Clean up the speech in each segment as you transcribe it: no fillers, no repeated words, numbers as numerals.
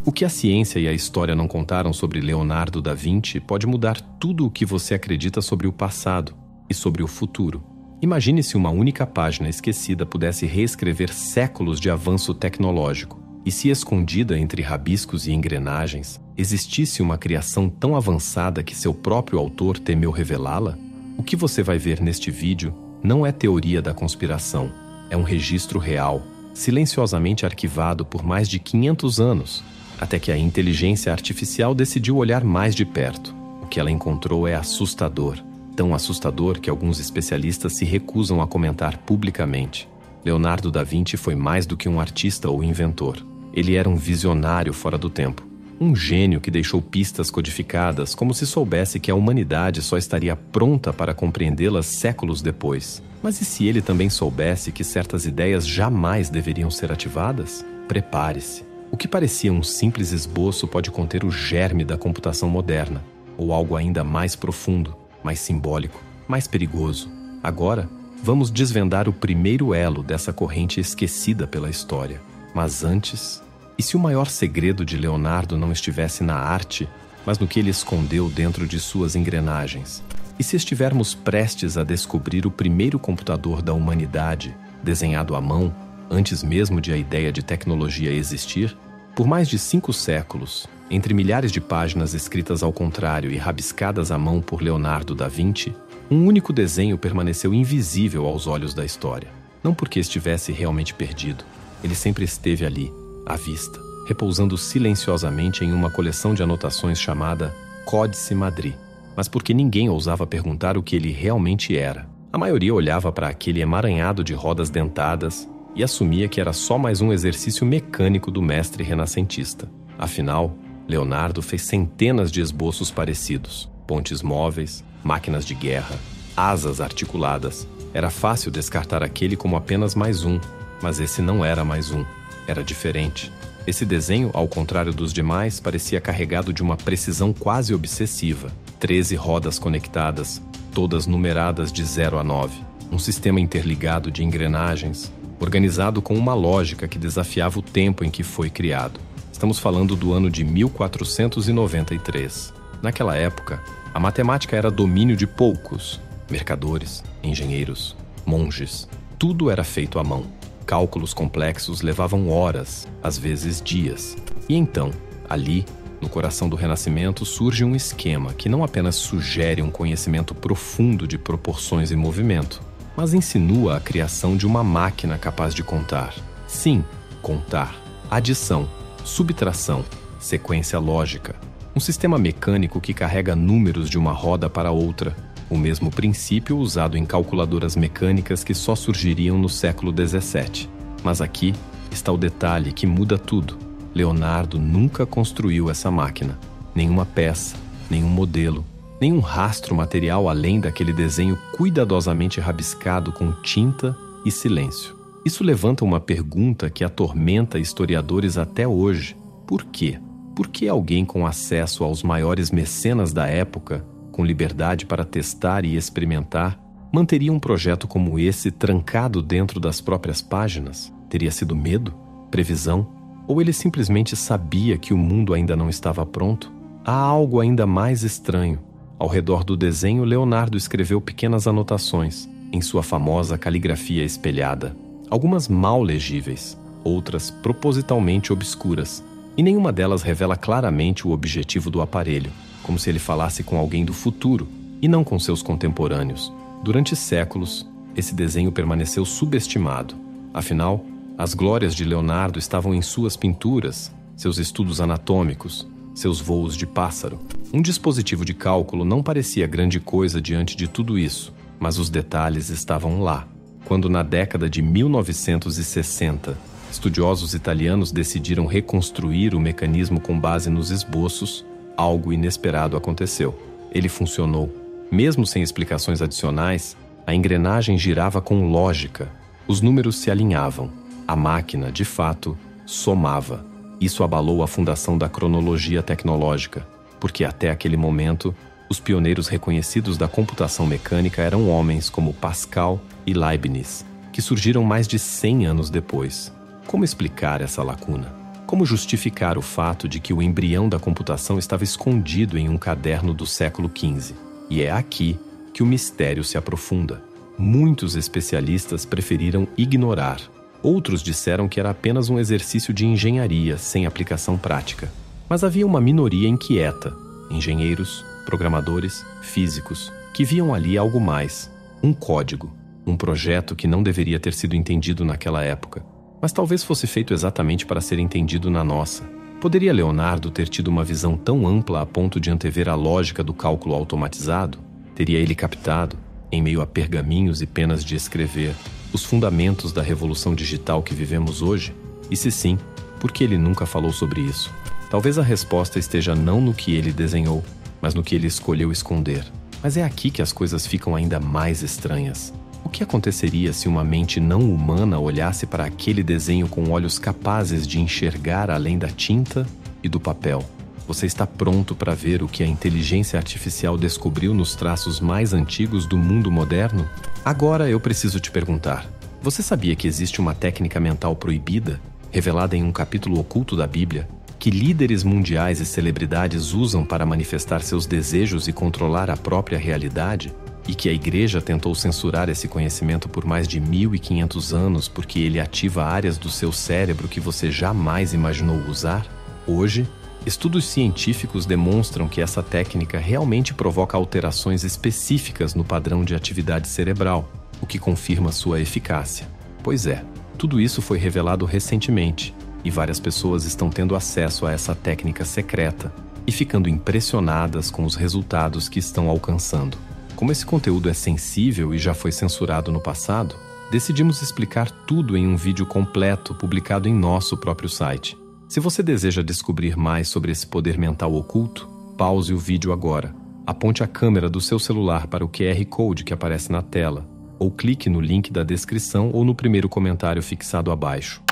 O que a ciência e a história não contaram sobre Leonardo da Vinci pode mudar tudo o que você acredita sobre o passado e sobre o futuro. Imagine se uma única página esquecida pudesse reescrever séculos de avanço tecnológico. E se escondida entre rabiscos e engrenagens, existisse uma criação tão avançada que seu próprio autor temeu revelá-la? O que você vai ver neste vídeo não é teoria da conspiração. É um registro real, silenciosamente arquivado por mais de 500 anos, até que a inteligência artificial decidiu olhar mais de perto. O que ela encontrou é assustador. Tão assustador que alguns especialistas se recusam a comentar publicamente. Leonardo da Vinci foi mais do que um artista ou inventor. Ele era um visionário fora do tempo. Um gênio que deixou pistas codificadas como se soubesse que a humanidade só estaria pronta para compreendê-las séculos depois. Mas e se ele também soubesse que certas ideias jamais deveriam ser ativadas? Prepare-se. O que parecia um simples esboço pode conter o germe da computação moderna, ou algo ainda mais profundo, mais simbólico, mais perigoso. Agora, vamos desvendar o primeiro elo dessa corrente esquecida pela história. Mas antes, e se o maior segredo de Leonardo não estivesse na arte, mas no que ele escondeu dentro de suas engrenagens? E se estivermos prestes a descobrir o primeiro computador da humanidade, desenhado à mão, antes mesmo de a ideia de tecnologia existir? Por mais de 5 séculos, entre milhares de páginas escritas ao contrário e rabiscadas à mão por Leonardo da Vinci, um único desenho permaneceu invisível aos olhos da história. Não porque estivesse realmente perdido. Ele sempre esteve ali, à vista, repousando silenciosamente em uma coleção de anotações chamada Códice Madri, mas porque ninguém ousava perguntar o que ele realmente era. A maioria olhava para aquele emaranhado de rodas dentadas e assumia que era só mais um exercício mecânico do mestre renascentista. Afinal, Leonardo fez centenas de esboços parecidos, pontes móveis, máquinas de guerra, asas articuladas. Era fácil descartar aquele como apenas mais um, mas esse não era mais um, era diferente. Esse desenho, ao contrário dos demais, parecia carregado de uma precisão quase obsessiva. 13 rodas conectadas, todas numeradas de 0 a 9. Um sistema interligado de engrenagens, organizado com uma lógica que desafiava o tempo em que foi criado. Estamos falando do ano de 1493. Naquela época, a matemática era domínio de poucos. Mercadores, engenheiros, monges. Tudo era feito à mão. Cálculos complexos levavam horas, às vezes dias. E então, ali, no coração do Renascimento, surge um esquema que não apenas sugere um conhecimento profundo de proporções e movimento, mas insinua a criação de uma máquina capaz de contar. Sim, contar. Adição, subtração, sequência lógica. Um sistema mecânico que carrega números de uma roda para outra. O mesmo princípio usado em calculadoras mecânicas que só surgiriam no século XVII. Mas aqui está o detalhe que muda tudo. Leonardo nunca construiu essa máquina. Nenhuma peça, nenhum modelo, nenhum rastro material além daquele desenho cuidadosamente rabiscado com tinta e silêncio. Isso levanta uma pergunta que atormenta historiadores até hoje. Por quê? Por que alguém com acesso aos maiores mecenas da época, com liberdade para testar e experimentar, manteria um projeto como esse trancado dentro das próprias páginas? Teria sido medo? Previsão? Ou ele simplesmente sabia que o mundo ainda não estava pronto? Há algo ainda mais estranho. Ao redor do desenho, Leonardo escreveu pequenas anotações, em sua famosa caligrafia espelhada. Algumas mal legíveis, outras propositalmente obscuras, e nenhuma delas revela claramente o objetivo do aparelho, como se ele falasse com alguém do futuro e não com seus contemporâneos. Durante séculos, esse desenho permaneceu subestimado. Afinal, as glórias de Leonardo estavam em suas pinturas, seus estudos anatômicos, seus voos de pássaro. Um dispositivo de cálculo não parecia grande coisa diante de tudo isso, mas os detalhes estavam lá. Quando, na década de 1960, estudiosos italianos decidiram reconstruir o mecanismo com base nos esboços, algo inesperado aconteceu. Ele funcionou. Mesmo sem explicações adicionais, a engrenagem girava com lógica. Os números se alinhavam. A máquina, de fato, somava. Isso abalou a fundação da cronologia tecnológica, porque até aquele momento, os pioneiros reconhecidos da computação mecânica eram homens como Pascal e Leibniz, que surgiram mais de 100 anos depois. Como explicar essa lacuna? Como justificar o fato de que o embrião da computação estava escondido em um caderno do século XV? E é aqui que o mistério se aprofunda. Muitos especialistas preferiram ignorar. Outros disseram que era apenas um exercício de engenharia sem aplicação prática. Mas havia uma minoria inquieta, engenheiros, programadores, físicos, que viam ali algo mais, um código, um projeto que não deveria ter sido entendido naquela época, mas talvez fosse feito exatamente para ser entendido na nossa. Poderia Leonardo ter tido uma visão tão ampla a ponto de antever a lógica do cálculo automatizado? Teria ele captado, em meio a pergaminhos e penas de escrever, os fundamentos da revolução digital que vivemos hoje? E se sim, por que ele nunca falou sobre isso? Talvez a resposta esteja não no que ele desenhou, mas no que ele escolheu esconder. Mas é aqui que as coisas ficam ainda mais estranhas. O que aconteceria se uma mente não humana olhasse para aquele desenho com olhos capazes de enxergar além da tinta e do papel? Você está pronto para ver o que a inteligência artificial descobriu nos traços mais antigos do mundo moderno? Agora eu preciso te perguntar: você sabia que existe uma técnica mental proibida, revelada em um capítulo oculto da Bíblia, que líderes mundiais e celebridades usam para manifestar seus desejos e controlar a própria realidade? E que a igreja tentou censurar esse conhecimento por mais de 1.500 anos porque ele ativa áreas do seu cérebro que você jamais imaginou usar? Hoje, estudos científicos demonstram que essa técnica realmente provoca alterações específicas no padrão de atividade cerebral, o que confirma sua eficácia. Pois é, tudo isso foi revelado recentemente, e várias pessoas estão tendo acesso a essa técnica secreta e ficando impressionadas com os resultados que estão alcançando. Como esse conteúdo é sensível e já foi censurado no passado, decidimos explicar tudo em um vídeo completo publicado em nosso próprio site. Se você deseja descobrir mais sobre esse poder mental oculto, pause o vídeo agora, aponte a câmera do seu celular para o QR Code que aparece na tela, ou clique no link da descrição ou no primeiro comentário fixado abaixo.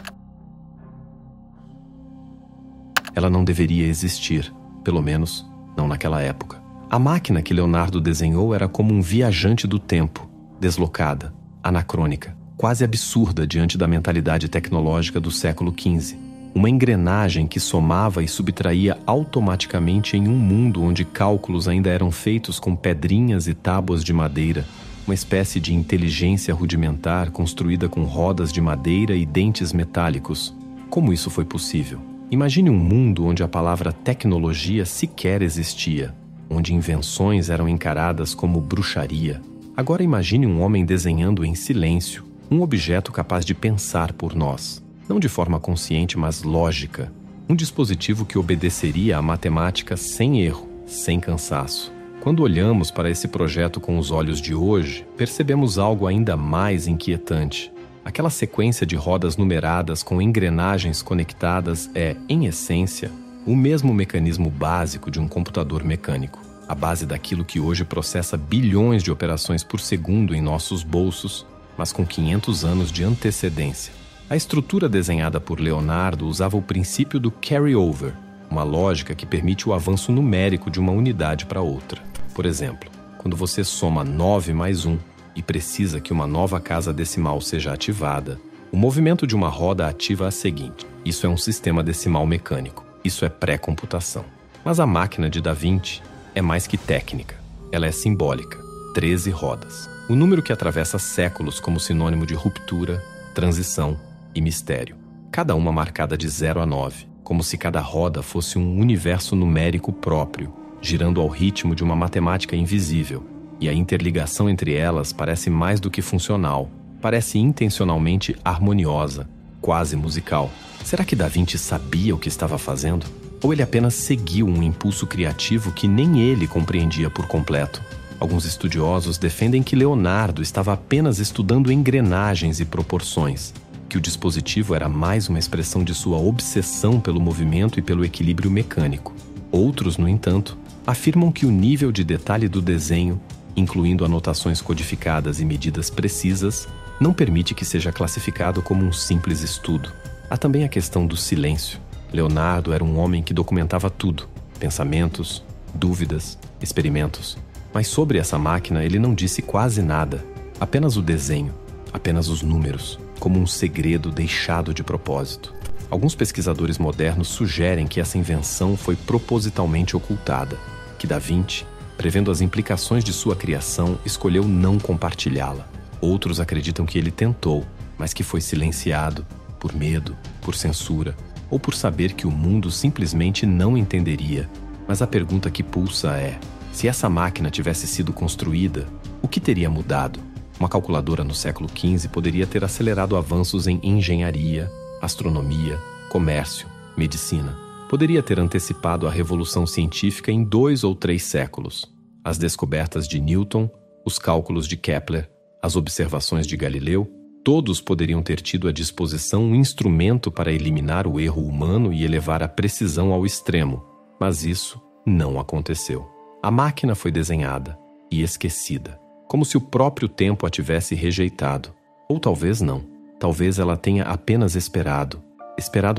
Ela não deveria existir, pelo menos não naquela época. A máquina que Leonardo desenhou era como um viajante do tempo, deslocada, anacrônica, quase absurda diante da mentalidade tecnológica do século XV. Uma engrenagem que somava e subtraía automaticamente em um mundo onde cálculos ainda eram feitos com pedrinhas e tábuas de madeira, uma espécie de inteligência rudimentar construída com rodas de madeira e dentes metálicos. Como isso foi possível? Imagine um mundo onde a palavra tecnologia sequer existia, onde invenções eram encaradas como bruxaria. Agora imagine um homem desenhando em silêncio um objeto capaz de pensar por nós, não de forma consciente, mas lógica. Um dispositivo que obedeceria à matemática sem erro, sem cansaço. Quando olhamos para esse projeto com os olhos de hoje, percebemos algo ainda mais inquietante. Aquela sequência de rodas numeradas com engrenagens conectadas é, em essência, o mesmo mecanismo básico de um computador mecânico, a base daquilo que hoje processa bilhões de operações por segundo em nossos bolsos, mas com 500 anos de antecedência. A estrutura desenhada por Leonardo usava o princípio do carry-over, uma lógica que permite o avanço numérico de uma unidade para outra. Por exemplo, quando você soma 9 mais 1 e precisa que uma nova casa decimal seja ativada, o movimento de uma roda ativa a seguinte. Isso é um sistema decimal mecânico. Isso é pré-computação. Mas a máquina de Da Vinci é mais que técnica. Ela é simbólica. 13 rodas. O número que atravessa séculos como sinônimo de ruptura, transição e mistério. Cada uma marcada de 0 a 9, como se cada roda fosse um universo numérico próprio, girando ao ritmo de uma matemática invisível. E a interligação entre elas parece mais do que funcional. Parece intencionalmente harmoniosa, quase musical. Será que Da Vinci sabia o que estava fazendo? Ou ele apenas seguiu um impulso criativo que nem ele compreendia por completo? Alguns estudiosos defendem que Leonardo estava apenas estudando engrenagens e proporções, que o dispositivo era mais uma expressão de sua obsessão pelo movimento e pelo equilíbrio mecânico. Outros, no entanto, afirmam que o nível de detalhe do desenho, incluindo anotações codificadas e medidas precisas, não permite que seja classificado como um simples estudo. Há também a questão do silêncio. Leonardo era um homem que documentava tudo: pensamentos, dúvidas, experimentos. Mas sobre essa máquina ele não disse quase nada. Apenas o desenho, apenas os números, como um segredo deixado de propósito. Alguns pesquisadores modernos sugerem que essa invenção foi propositalmente ocultada, que Da Vinci, prevendo as implicações de sua criação, escolheu não compartilhá-la. Outros acreditam que ele tentou, mas que foi silenciado por medo, por censura, ou por saber que o mundo simplesmente não entenderia. Mas a pergunta que pulsa é: se essa máquina tivesse sido construída, o que teria mudado? Uma calculadora no século XV poderia ter acelerado avanços em engenharia, astronomia, comércio, medicina. Poderia ter antecipado a revolução científica em 2 ou 3 séculos. As descobertas de Newton, os cálculos de Kepler, as observações de Galileu, todos poderiam ter tido à disposição um instrumento para eliminar o erro humano e elevar a precisão ao extremo. Mas isso não aconteceu. A máquina foi desenhada e esquecida, como se o próprio tempo a tivesse rejeitado. Ou talvez não. Talvez ela tenha apenas esperado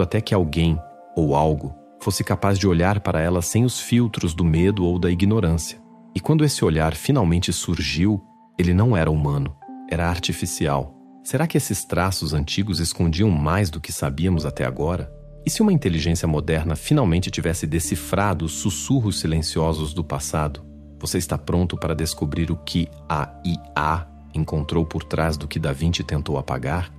até que alguém ou algo fosse capaz de olhar para ela sem os filtros do medo ou da ignorância. E quando esse olhar finalmente surgiu, ele não era humano, era artificial. Será que esses traços antigos escondiam mais do que sabíamos até agora? E se uma inteligência moderna finalmente tivesse decifrado os sussurros silenciosos do passado? Você está pronto para descobrir o que a IA encontrou por trás do que Da Vinci tentou apagar?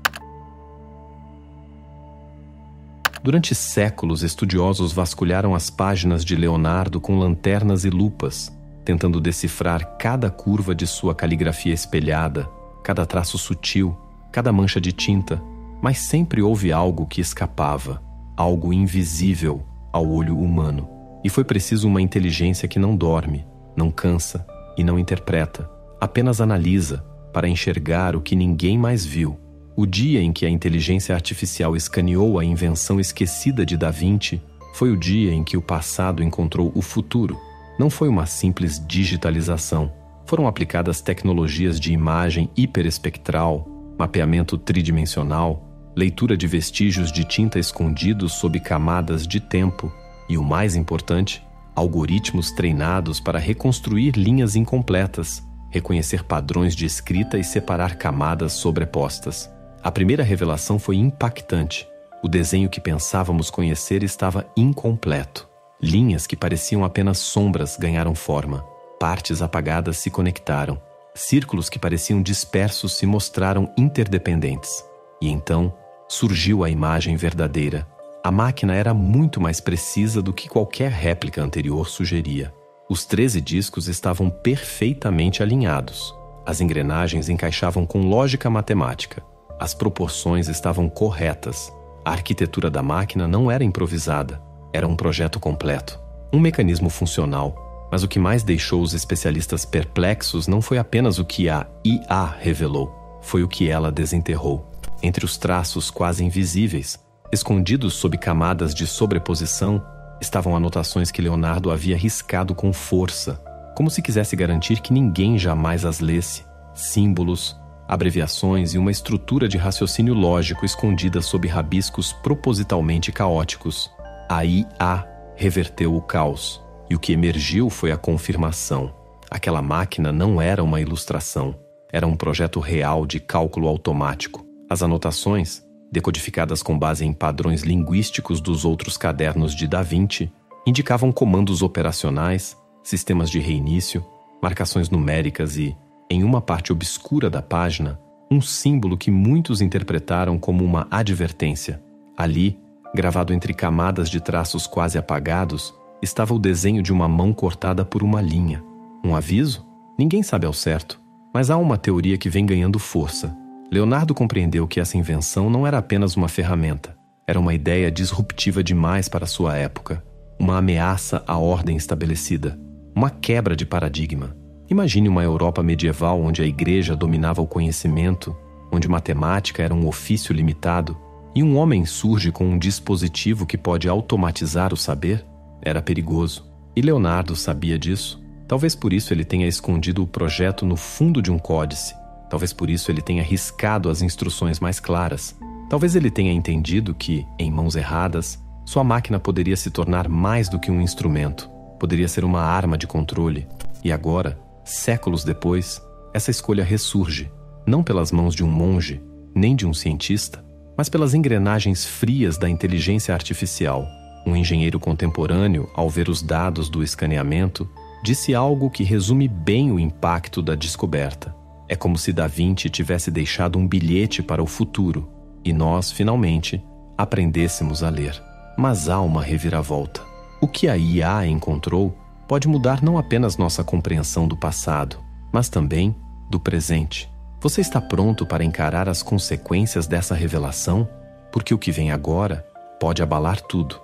Durante séculos, estudiosos vasculharam as páginas de Leonardo com lanternas e lupas, tentando decifrar cada curva de sua caligrafia espelhada, cada traço sutil, cada mancha de tinta, mas sempre houve algo que escapava, algo invisível ao olho humano. E foi preciso uma inteligência que não dorme, não cansa e não interpreta, apenas analisa para enxergar o que ninguém mais viu. O dia em que a inteligência artificial escaneou a invenção esquecida de Da Vinci foi o dia em que o passado encontrou o futuro. Não foi uma simples digitalização. Foram aplicadas tecnologias de imagem hiperespectral, mapeamento tridimensional, leitura de vestígios de tinta escondidos sob camadas de tempo e, o mais importante, algoritmos treinados para reconstruir linhas incompletas, reconhecer padrões de escrita e separar camadas sobrepostas. A primeira revelação foi impactante. O desenho que pensávamos conhecer estava incompleto. Linhas que pareciam apenas sombras ganharam forma. Partes apagadas se conectaram. Círculos que pareciam dispersos se mostraram interdependentes. E então surgiu a imagem verdadeira. A máquina era muito mais precisa do que qualquer réplica anterior sugeria. Os 13 discos estavam perfeitamente alinhados. As engrenagens encaixavam com lógica matemática. As proporções estavam corretas. A arquitetura da máquina não era improvisada. Era um projeto completo. Um mecanismo funcional. Mas o que mais deixou os especialistas perplexos não foi apenas o que a IA revelou. Foi o que ela desenterrou. Entre os traços quase invisíveis, escondidos sob camadas de sobreposição, estavam anotações que Leonardo havia riscado com força, como se quisesse garantir que ninguém jamais as lesse. Símbolos, abreviações e uma estrutura de raciocínio lógico escondida sob rabiscos propositalmente caóticos. A IA reverteu o caos, e o que emergiu foi a confirmação. Aquela máquina não era uma ilustração, era um projeto real de cálculo automático. As anotações, decodificadas com base em padrões linguísticos dos outros cadernos de Da Vinci, indicavam comandos operacionais, sistemas de reinício, marcações numéricas e, em uma parte obscura da página, um símbolo que muitos interpretaram como uma advertência. Ali, gravado entre camadas de traços quase apagados, estava o desenho de uma mão cortada por uma linha. Um aviso? Ninguém sabe ao certo, mas há uma teoria que vem ganhando força. Leonardo compreendeu que essa invenção não era apenas uma ferramenta, era uma ideia disruptiva demais para sua época, uma ameaça à ordem estabelecida, uma quebra de paradigma. Imagine uma Europa medieval onde a igreja dominava o conhecimento, onde matemática era um ofício limitado, e um homem surge com um dispositivo que pode automatizar o saber. Era perigoso, e Leonardo sabia disso. Talvez por isso ele tenha escondido o projeto no fundo de um códice. Talvez por isso ele tenha riscado as instruções mais claras. Talvez ele tenha entendido que, em mãos erradas, sua máquina poderia se tornar mais do que um instrumento. Poderia ser uma arma de controle. E agora, séculos depois, essa escolha ressurge, não pelas mãos de um monge, nem de um cientista, mas pelas engrenagens frias da inteligência artificial. Um engenheiro contemporâneo, ao ver os dados do escaneamento, disse algo que resume bem o impacto da descoberta. É como se Da Vinci tivesse deixado um bilhete para o futuro e nós, finalmente, aprendêssemos a ler. Mas há uma reviravolta. O que a IA encontrou pode mudar não apenas nossa compreensão do passado, mas também do presente. Você está pronto para encarar as consequências dessa revelação? Porque o que vem agora pode abalar tudo.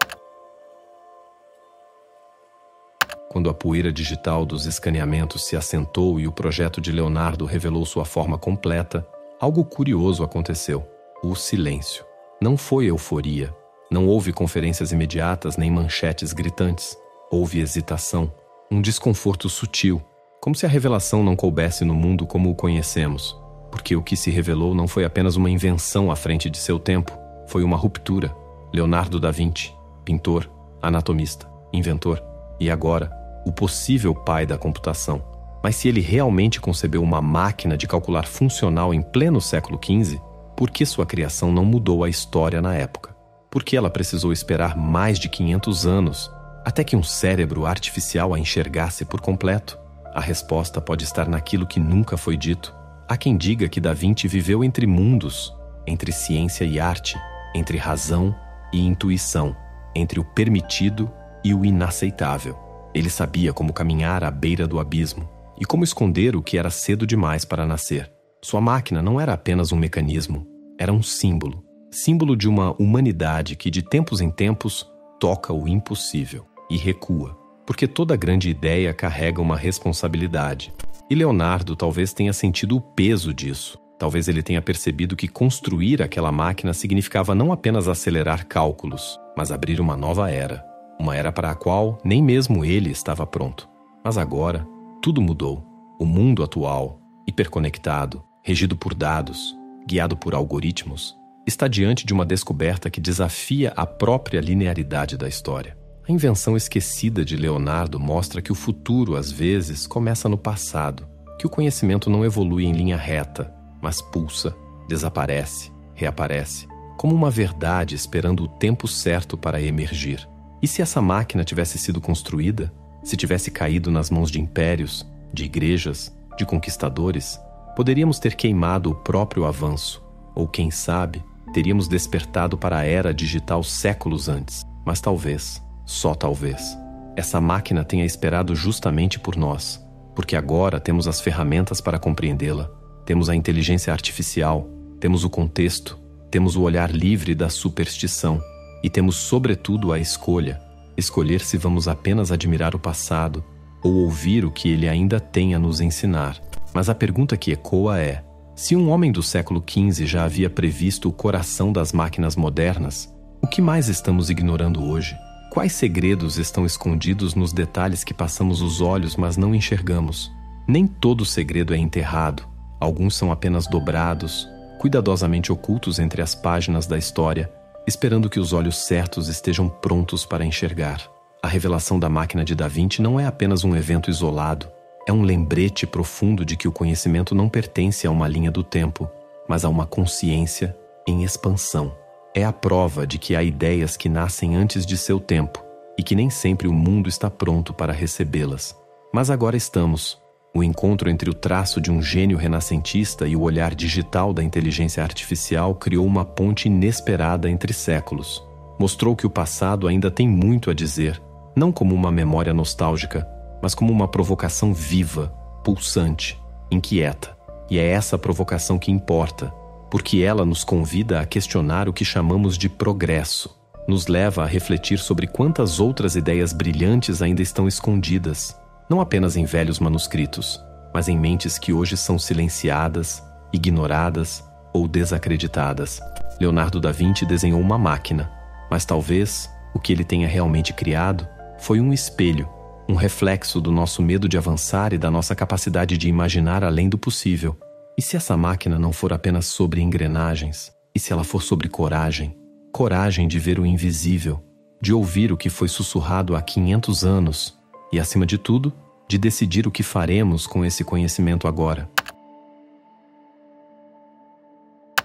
Quando a poeira digital dos escaneamentos se assentou e o projeto de Leonardo revelou sua forma completa, algo curioso aconteceu. O silêncio. Não foi euforia. Não houve conferências imediatas nem manchetes gritantes. Houve hesitação, um desconforto sutil, como se a revelação não coubesse no mundo como o conhecemos. Porque o que se revelou não foi apenas uma invenção à frente de seu tempo, foi uma ruptura. Leonardo da Vinci, pintor, anatomista, inventor e agora, o possível pai da computação. Mas se ele realmente concebeu uma máquina de calcular funcional em pleno século XV, por que sua criação não mudou a história na época? Por que ela precisou esperar mais de 500 anos até que um cérebro artificial a enxergasse por completo? A resposta pode estar naquilo que nunca foi dito. Há quem diga que Da Vinci viveu entre mundos, entre ciência e arte, entre razão e intuição, entre o permitido e o inaceitável. Ele sabia como caminhar à beira do abismo e como esconder o que era cedo demais para nascer. Sua máquina não era apenas um mecanismo, era um símbolo. Símbolo de uma humanidade que de tempos em tempos toca o impossível e recua, porque toda grande ideia carrega uma responsabilidade. E Leonardo talvez tenha sentido o peso disso. Talvez ele tenha percebido que construir aquela máquina significava não apenas acelerar cálculos, mas abrir uma nova era. Uma era para a qual nem mesmo ele estava pronto. Mas agora, tudo mudou. O mundo atual, hiperconectado, regido por dados, guiado por algoritmos, está diante de uma descoberta que desafia a própria linearidade da história. A invenção esquecida de Leonardo mostra que o futuro, às vezes, começa no passado, que o conhecimento não evolui em linha reta, mas pulsa, desaparece, reaparece, como uma verdade esperando o tempo certo para emergir. E se essa máquina tivesse sido construída, se tivesse caído nas mãos de impérios, de igrejas, de conquistadores, poderíamos ter queimado o próprio avanço, ou quem sabe, teríamos despertado para a era digital séculos antes. Mas talvez, só talvez, essa máquina tenha esperado justamente por nós, porque agora temos as ferramentas para compreendê-la, temos a inteligência artificial, temos o contexto, temos o olhar livre da superstição, e temos, sobretudo, a escolher se vamos apenas admirar o passado ou ouvir o que ele ainda tem a nos ensinar. Mas a pergunta que ecoa é: se um homem do século XV já havia previsto o coração das máquinas modernas, o que mais estamos ignorando hoje? Quais segredos estão escondidos nos detalhes que passamos os olhos, mas não enxergamos? Nem todo segredo é enterrado. Alguns são apenas dobrados, cuidadosamente ocultos entre as páginas da história, esperando que os olhos certos estejam prontos para enxergar. A revelação da máquina de Da Vinci não é apenas um evento isolado, é um lembrete profundo de que o conhecimento não pertence a uma linha do tempo, mas a uma consciência em expansão. É a prova de que há ideias que nascem antes de seu tempo e que nem sempre o mundo está pronto para recebê-las. Mas agora estamos. O encontro entre o traço de um gênio renascentista e o olhar digital da inteligência artificial criou uma ponte inesperada entre séculos. Mostrou que o passado ainda tem muito a dizer, não como uma memória nostálgica, mas como uma provocação viva, pulsante, inquieta. E é essa provocação que importa, porque ela nos convida a questionar o que chamamos de progresso. Nos leva a refletir sobre quantas outras ideias brilhantes ainda estão escondidas, não apenas em velhos manuscritos, mas em mentes que hoje são silenciadas, ignoradas ou desacreditadas. Leonardo da Vinci desenhou uma máquina, mas talvez o que ele tenha realmente criado foi um espelho, um reflexo do nosso medo de avançar e da nossa capacidade de imaginar além do possível. E se essa máquina não for apenas sobre engrenagens? E se ela for sobre coragem? Coragem de ver o invisível, de ouvir o que foi sussurrado há 500 anos e, acima de tudo, de decidir o que faremos com esse conhecimento agora.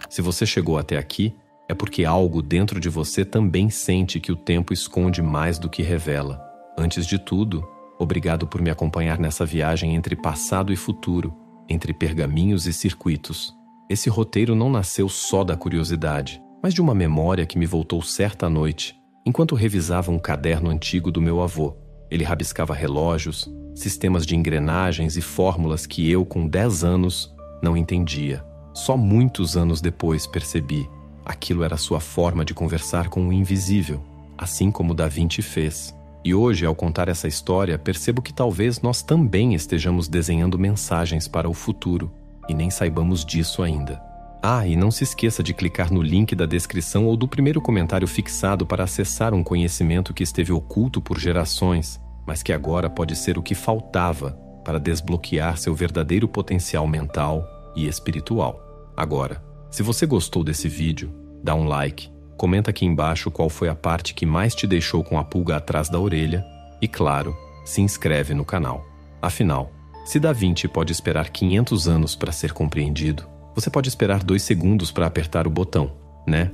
Se você chegou até aqui, é porque algo dentro de você também sente que o tempo esconde mais do que revela. Antes de tudo, obrigado por me acompanhar nessa viagem entre passado e futuro, entre pergaminhos e circuitos. Esse roteiro não nasceu só da curiosidade, mas de uma memória que me voltou certa noite, enquanto revisava um caderno antigo do meu avô. Ele rabiscava relógios, sistemas de engrenagens e fórmulas que eu, com 10 anos, não entendia. Só muitos anos depois percebi. Aquilo era sua forma de conversar com o invisível, assim como Da Vinci fez. E hoje, ao contar essa história, percebo que talvez nós também estejamos desenhando mensagens para o futuro e nem saibamos disso ainda. E não se esqueça de clicar no link da descrição ou do primeiro comentário fixado para acessar um conhecimento que esteve oculto por gerações, mas que agora pode ser o que faltava para desbloquear seu verdadeiro potencial mental e espiritual. Agora, se você gostou desse vídeo, dá um like, comenta aqui embaixo qual foi a parte que mais te deixou com a pulga atrás da orelha e, claro, se inscreve no canal. Afinal, se Da Vinci pode esperar 500 anos para ser compreendido, você pode esperar 2 segundos para apertar o botão, né?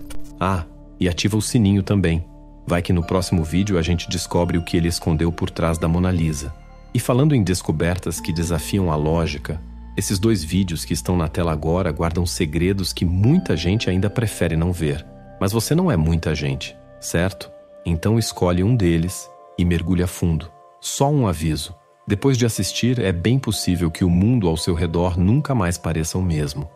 E ativa o sininho também. Vai que no próximo vídeo a gente descobre o que ele escondeu por trás da Mona Lisa. E falando em descobertas que desafiam a lógica, esses 2 vídeos que estão na tela agora guardam segredos que muita gente ainda prefere não ver. Mas você não é muita gente, certo? Então escolhe um deles e mergulha fundo. Só um aviso. Depois de assistir, é bem possível que o mundo ao seu redor nunca mais pareça o mesmo.